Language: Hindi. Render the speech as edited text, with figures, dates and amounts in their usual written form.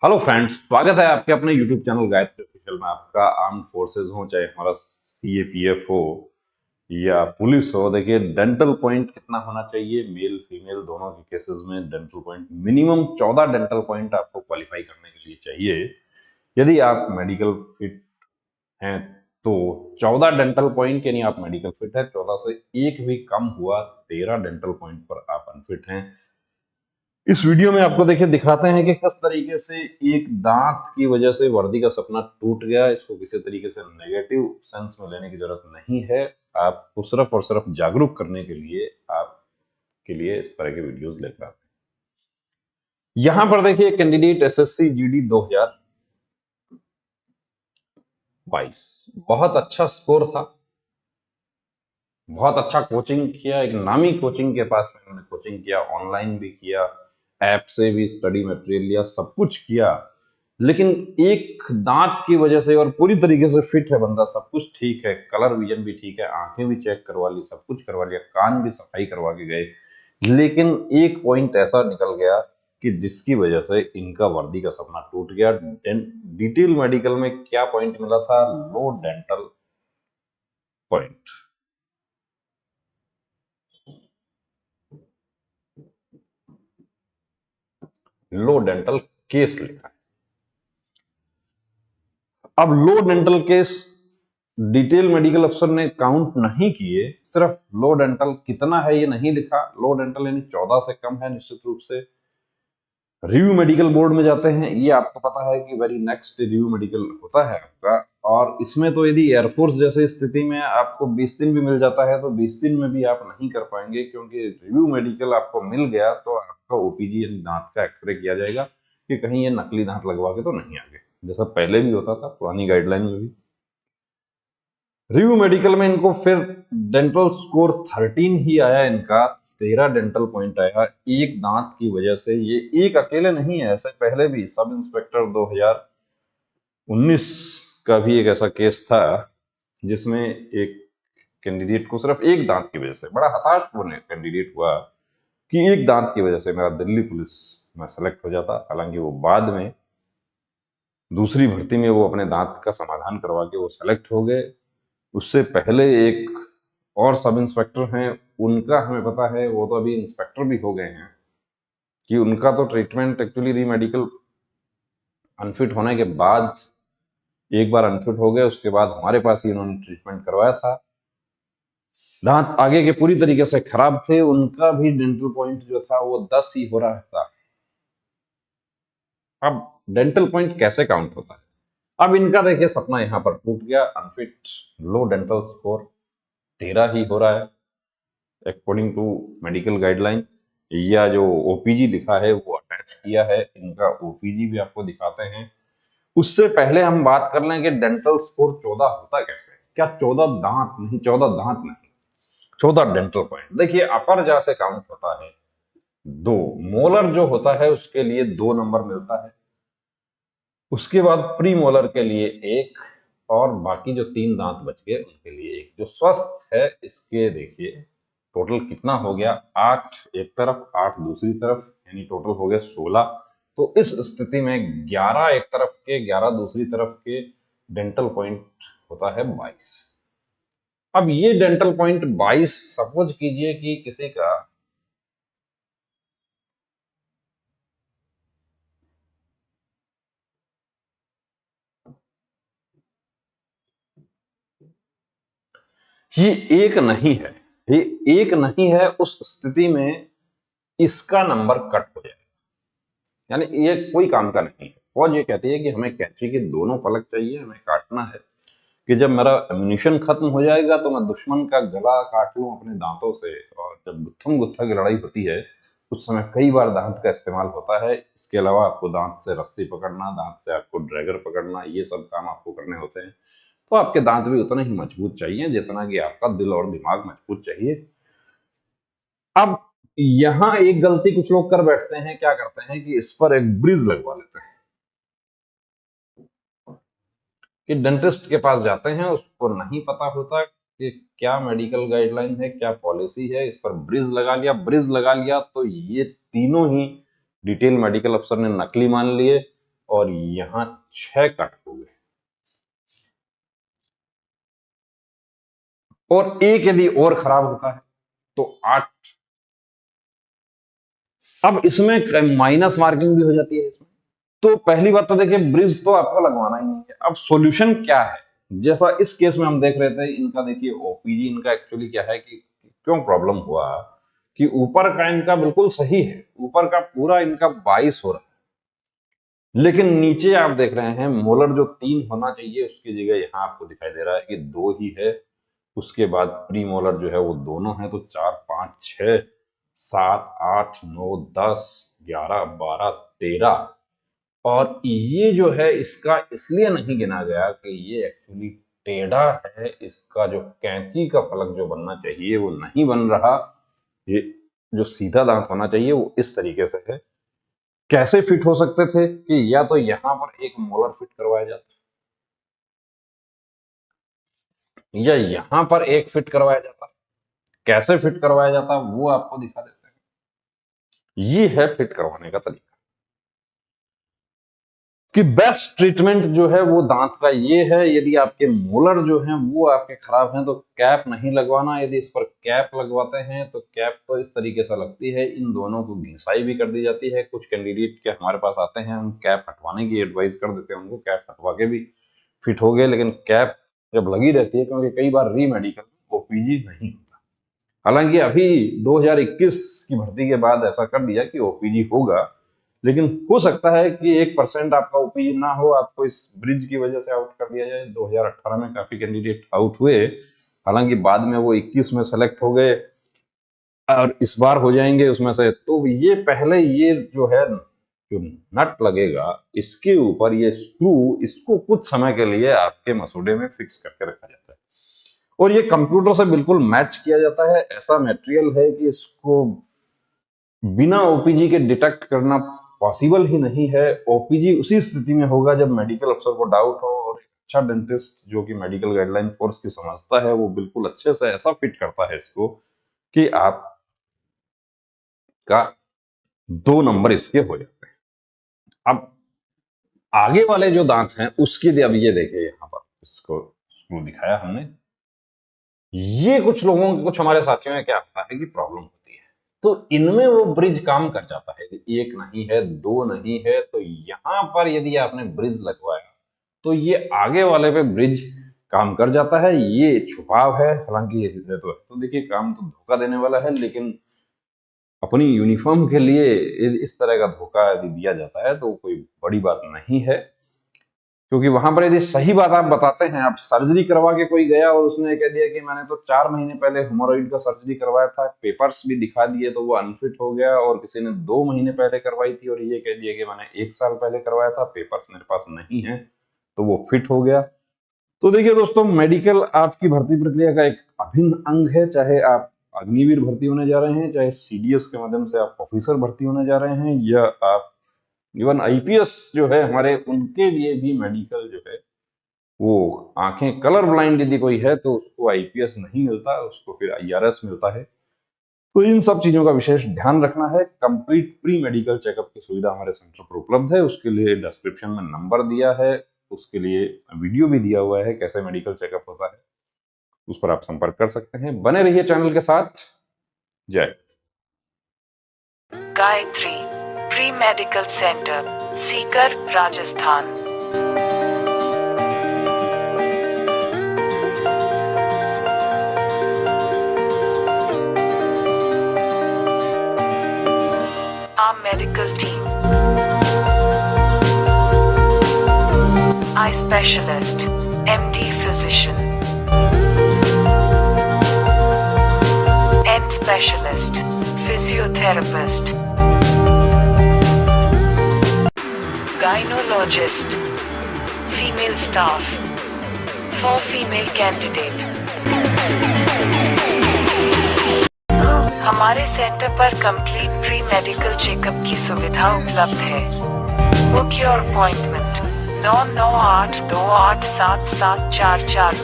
हेलो फ्रेंड्स, स्वागत है आपके अपने यूट्यूब चैनल गायत्री ऑफिशियल में। आपका आर्म्ड फोर्सेज हो, चाहे हमारा सीएपीएफ हो या पुलिस हो। देखिए, डेंटल पॉइंट कितना होना चाहिए, मेल फीमेल दोनों के केसेस में dental point minimum 14 dental point आपको क्वालिफाई करने के लिए चाहिए। यदि आप मेडिकल फिट हैं तो 14 डेंटल पॉइंट, यानी आप मेडिकल फिट है, 14 से एक भी कम हुआ 13 डेंटल पॉइंट पर आप अनफिट हैं। इस वीडियो में आपको देखिए दिखाते हैं कि किस तरीके से एक दांत की वजह से वर्दी का सपना टूट गया। इसको किसी तरीके से नेगेटिव सेंस में लेने की जरूरत नहीं है। आपको सिर्फ और सिर्फ जागरूक करने के लिए आपके लिए इस तरह के वीडियोस लेकर आते हैं। यहां पर देखिए, कैंडिडेट एसएससी जीडी 2022, बहुत अच्छा स्कोर था, बहुत अच्छा कोचिंग किया, एक नामी कोचिंग के पास में उन्होंने कोचिंग किया, ऑनलाइन भी किया, ऐप से भी स्टडी मटेरियल लिया, सब कुछ किया। लेकिन एक दांत की वजह से, और पूरी तरीके से फिट है बंदा, सब कुछ ठीक है, कलर विजन भी ठीक है, आंखें भी चेक करवा ली, सब कुछ करवा लिया, कान भी सफाई करवा के गए, लेकिन एक पॉइंट ऐसा निकल गया कि जिसकी वजह से इनका वर्दी का सपना टूट गया। डिटेल मेडिकल में क्या पॉइंट मिला था? लो डेंटल पॉइंट। लो डेंटल केस लिखा है। अब लो डेंटल केस डिटेल मेडिकल अफसर ने काउंट नहीं किए, सिर्फ लो डेंटल कितना है ये नहीं लिखा। लो डेंटल यानी 14 से कम है निश्चित रूप से। रिव्यू मेडिकल बोर्ड में जाते हैं, ये आपको पता है कि वेरी नेक्स्ट रिव्यू मेडिकल होता है आपका। और इसमें तो यदि एयरफोर्स जैसी स्थिति में आपको 20 दिन भी मिल जाता है तो 20 दिन में भी आप नहीं कर पाएंगे, क्योंकि रिव्यू मेडिकल आपको मिल गया तो आपका ओपीजी यानी दांत का एक्सरे किया जाएगा कि कहीं ये नकली दांत लगवा के तो नहीं आ गए, जैसा पहले भी होता था पुरानी गाइडलाइन में भी। रिव्यू मेडिकल में इनको फिर डेंटल स्कोर 13 ही आया, इनका 13 डेंटल पॉइंट आया एक दांत की वजह से। ये एक अकेले नहीं है, ऐसे पहले भी सब इंस्पेक्टर 2019 का भी एक ऐसा केस था जिसमें एक कैंडिडेट को सिर्फ एक दांत की वजह से, बड़ा हताश होने कैंडिडेट हुआ कि एक दांत की वजह से मेरा दिल्ली पुलिस में सेलेक्ट हो जाता। हालांकि वो बाद में दूसरी भर्ती में वो अपने दांत का समाधान करवा के वो सेलेक्ट हो गए। उससे पहले एक और सब इंस्पेक्टर हैं, उनका हमें पता है, वो तो अभी इंस्पेक्टर भी हो गए हैं, कि उनका तो ट्रीटमेंट एक्चुअली री मेडिकल अनफिट होने के बाद, एक बार अनफिट हो गए उसके बाद हमारे पास ही उन्होंने ट्रीटमेंट करवाया था। दांत आगे के पूरी तरीके से खराब थे, उनका भी डेंटल पॉइंट जो था वो 10 ही हो रहा था। अब डेंटल पॉइंट कैसे काउंट होता है? अब इनका देखिए सपना यहां पर टूट गया, अनफिट, लो डेंटल स्कोर 13 ही हो रहा है अकॉर्डिंग टू मेडिकल गाइडलाइन, या जो ओपीजी लिखा है वो अटैच किया है, इनका ओपीजी भी आपको दिखाते हैं। उससे पहले हम बात कर लें कि डेंटल स्कोर 14 होता कैसे। क्या 14 दांत नहीं, 14 दांत नहीं, 14 डेंटल पॉइंट। देखिए, अपर जहां से काउंट होता है, दो मोलर जो होता है उसके लिए 2 नंबर मिलता है, उसके बाद प्री मोलर के लिए 1, और बाकी जो 3 दांत बच गए उनके लिए 1। जो स्वस्थ है इसके देखिए टोटल कितना हो गया, 8 एक तरफ, 8 दूसरी तरफ, यानी टोटल हो गया 16। तो इस स्थिति में 11 एक तरफ के, 11 दूसरी तरफ के, डेंटल पॉइंट होता है 22। अब ये डेंटल पॉइंट 22, सपोज कीजिए कि किसी का ये एक नहीं है, ये एक नहीं है, उस स्थिति में इसका नंबर कट हो जाए, यानी ये कोई काम का नहीं है। फौज ये कहती है कि हमें कैंची के दोनों फलक चाहिए, हमें काटना है कि जब मेरा एम्यूनिशन खत्म हो जाएगा तो मैं दुश्मन का गला काट लूं अपने दांतों से। और जब गुत्थम गुत्था की लड़ाई होती है उस समय कई बार दांत का इस्तेमाल होता है। इसके अलावा आपको दांत से रस्सी पकड़ना, दांत से आपको ड्रैगर पकड़ना, ये सब काम आपको करने होते हैं। तो आपके दांत भी उतना ही मजबूत चाहिए जितना कि आपका दिल और दिमाग मजबूत चाहिए। अब यहां एक गलती कुछ लोग कर बैठते हैं, क्या करते हैं कि इस पर एक ब्रिज लगवा लेते हैं, कि डेंटिस्ट के पास जाते हैं, उसको नहीं पता होता कि क्या मेडिकल गाइडलाइन है, क्या पॉलिसी है, इस पर ब्रिज लगा लिया। ब्रिज लगा लिया तो ये तीनों ही डिटेल मेडिकल अफसर ने नकली मान लिए, और यहां 6 कट हो गए, और एक यदि और खराब होता है तो 8। अब इसमें माइनस मार्किंग भी हो जाती है इसमें। तो पहली बात तो देखिए, ब्रिज तो आपको लगवाना ही नहीं है। अब सॉल्यूशन क्या है, जैसा इस केस में हम देख रहे थे, इनका देखिए ओपीजी इनका एक्चुअली क्या है कि क्यों प्रॉब्लम हुआ कि ऊपर का इनका बिल्कुल सही है, ऊपर का पूरा इनका 22 हो रहा है, लेकिन नीचे आप देख रहे हैं मोलर जो 3 होना चाहिए उसकी जगह यहां आपको दिखाई दे रहा है कि 2 ही है। उसके बाद प्री मोलर जो है वो दोनों है, तो 4 5 6 7 8 9 10 11 12 13, और ये जो है इसका इसलिए नहीं गिना गया कि ये एक्चुअली टेढ़ा है। इसका जो कैंची का फलक जो बनना चाहिए वो नहीं बन रहा। ये जो सीधा दांत होना चाहिए वो इस तरीके से है। कैसे फिट हो सकते थे कि या तो यहां पर एक मोलर फिट करवाया जाता या यहां पर एक फिट करवाया जाता। कैसे फिट करवाया जाता वो आपको दिखा देते हैं। ये है फिट करवाने का तरीका कि बेस्ट ट्रीटमेंट जो है वो दांत का ये है। यदि आपके मोलर जो हैं वो आपके खराब हैं तो कैप नहीं लगवाना। यदि इस पर कैप लगवाते हैं तो कैप तो इस तरीके से लगती है, इन दोनों को घिसाई भी कर दी जाती है। कुछ कैंडिडेट के हमारे पास आते हैं, हम कैप हटवाने की एडवाइस कर देते हैं उनको, कैप हटवा के भी फिट हो गए, लेकिन कैप जब लगी रहती है, क्योंकि कई बार री मेडिकल ओपीजी नहीं होता। हालांकि अभी 2021 की भर्ती के बाद ऐसा कर दिया कि ओपीजी होगा, लेकिन हो सकता है कि 1% आपका ओपीजी ना हो, आपको इस ब्रिज की वजह से आउट कर दिया जाए। 2018 में काफी कैंडिडेट आउट हुए, हालांकि बाद में वो 21 में सेलेक्ट हो गए और इस बार हो जाएंगे उसमें से। तो ये पहले ये जो है जो नट लगेगा इसके ऊपर ये स्क्रू, इसको कुछ समय के लिए आपके मसूड़े में फिक्स करके रखा जाता है और ये कंप्यूटर से बिल्कुल मैच किया जाता है। ऐसा मटेरियल है कि इसको बिना ओपीजी के डिटेक्ट करना पॉसिबल ही नहीं है। ओपीजी उसी स्थिति में होगा जब मेडिकल अफसर को डाउट हो, और एक अच्छा डेंटिस्ट जो कि मेडिकल गाइडलाइन फोर्स की समझता है वो बिल्कुल अच्छे से ऐसा फिट करता है इसको कि आपका 2 नंबर इसके हो जाते हैं। अब आगे वाले जो दांत हैं उसकी अब ये देखिए, यहां पर इसको स्क्रू दिखाया हमने। ये कुछ लोगों के, कुछ हमारे साथियों में क्या होता है कि प्रॉब्लम होती है, तो इनमें वो ब्रिज काम कर जाता है। एक नहीं है, 2 नहीं है, तो यहां पर यदि आपने ब्रिज लगवाया तो ये आगे वाले पे ब्रिज काम कर जाता है। ये छुपाव है, हालांकि ये तो देखिए काम तो धोखा देने वाला है, लेकिन अपनी यूनिफॉर्म के लिए इस तरह का धोखा यदि दिया जाता है तो कोई बड़ी बात नहीं है, क्योंकि वहां पर यदि सही बात आप बताते हैं, आप सर्जरी करवा के कोई गया और उसने कह दिया कि मैंने तो 4 महीने पहले हेमोरॉइड का सर्जरी करवाया था, पेपर्स भी दिखा दिए तो वो अनफिट हो गया, और किसी ने 2 महीने पहले करवाई थी और ये कह दिया कि मैंने 1 साल पहले करवाया था, पेपर्स मेरे पास नहीं है, तो वो फिट हो गया। तो देखिए दोस्तों, मेडिकल आपकी भर्ती प्रक्रिया का एक अभिन्न अंग है। चाहे आप अग्निवीर भर्ती होने जा रहे हैं, चाहे सीडीएस के माध्यम से आप ऑफिसर भर्ती होने जा रहे हैं, या आप इवन आईपीएस जो है हमारे, उनके लिए भी मेडिकल जो है वो आंखें कलर ब्लाइंड यदि कोई है तो उसको आईपीएस नहीं मिलता, उसको फिर आईआरएस मिलता है। तो इन सब चीजों का विशेष ध्यान रखना है। कंप्लीट प्री मेडिकल चेकअप की सुविधा हमारे सेंटर पर उपलब्ध है, उसके लिए डिस्क्रिप्शन में नंबर दिया है, उसके लिए वीडियो भी दिया हुआ है कैसे मेडिकल चेकअप होता है, उस पर आप संपर्क कर सकते हैं। बने रहिए चैनल के साथ। जय Gayatri pre medical centre, Sikar, Rajasthan. Our medical team. Eye specialist, MD physician. End specialist, physiotherapist. Gynecologist, female staff, for female candidate. हमारे सेंटर पर कंप्लीट प्री मेडिकल चेकअप की सुविधा उपलब्ध है। Book your appointment 9982877444।